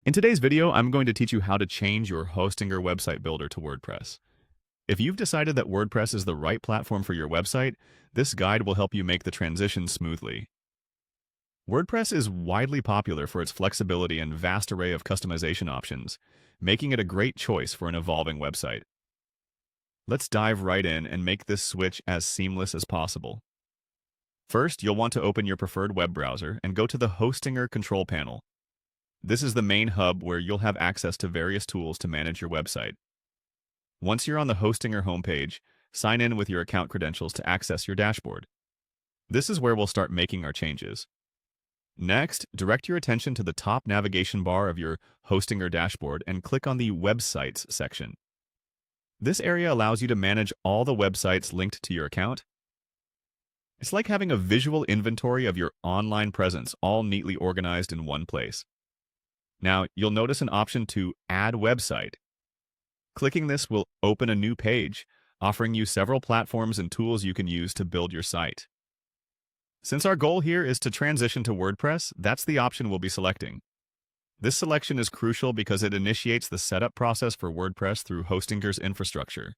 In today's video, I'm going to teach you how to change your hosting or website builder to WordPress. If you've decided that WordPress is the right platform for your website, this guide will help you make the transition smoothly. WordPress is widely popular for its flexibility and vast array of customization options, making it a great choice for an evolving website. Let's dive right in and make this switch as seamless as possible. First, you'll want to open your preferred web browser and go to the Hostinger control panel. This is the main hub where you'll have access to various tools to manage your website. Once you're on the Hostinger homepage, sign in with your account credentials to access your dashboard. This is where we'll start making our changes. Next, direct your attention to the top navigation bar of your Hostinger dashboard and click on the Websites section. This area allows you to manage all the websites linked to your account. It's like having a visual inventory of your online presence all neatly organized in one place. Now, you'll notice an option to Add Website. Clicking this will open a new page, offering you several platforms and tools you can use to build your site. Since our goal here is to transition to WordPress, that's the option we'll be selecting. This selection is crucial because it initiates the setup process for WordPress through Hostinger's infrastructure.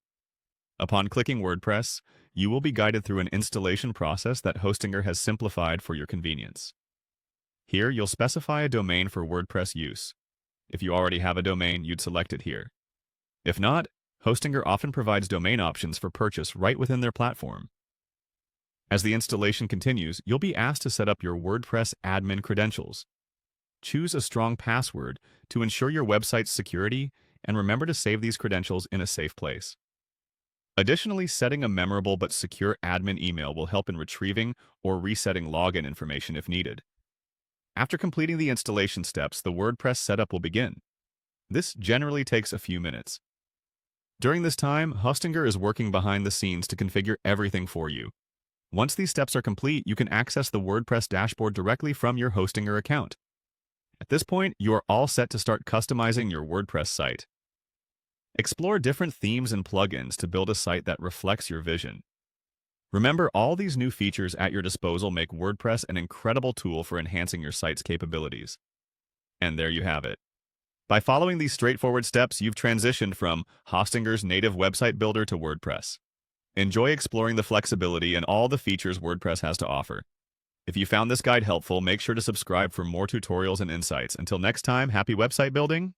Upon clicking WordPress, you will be guided through an installation process that Hostinger has simplified for your convenience. Here, you'll specify a domain for WordPress use. If you already have a domain, you'd select it here. If not, Hostinger often provides domain options for purchase right within their platform. As the installation continues, you'll be asked to set up your WordPress admin credentials. Choose a strong password to ensure your website's security, and remember to save these credentials in a safe place. Additionally, setting a memorable but secure admin email will help in retrieving or resetting login information if needed. After completing the installation steps, the WordPress setup will begin. This generally takes a few minutes. During this time, Hostinger is working behind the scenes to configure everything for you. Once these steps are complete, you can access the WordPress dashboard directly from your Hostinger account. At this point, you are all set to start customizing your WordPress site. Explore different themes and plugins to build a site that reflects your vision. Remember, all these new features at your disposal make WordPress an incredible tool for enhancing your site's capabilities. And there you have it. By following these straightforward steps, you've transitioned from Hostinger's native website builder to WordPress. Enjoy exploring the flexibility and all the features WordPress has to offer. If you found this guide helpful, make sure to subscribe for more tutorials and insights. Until next time, happy website building!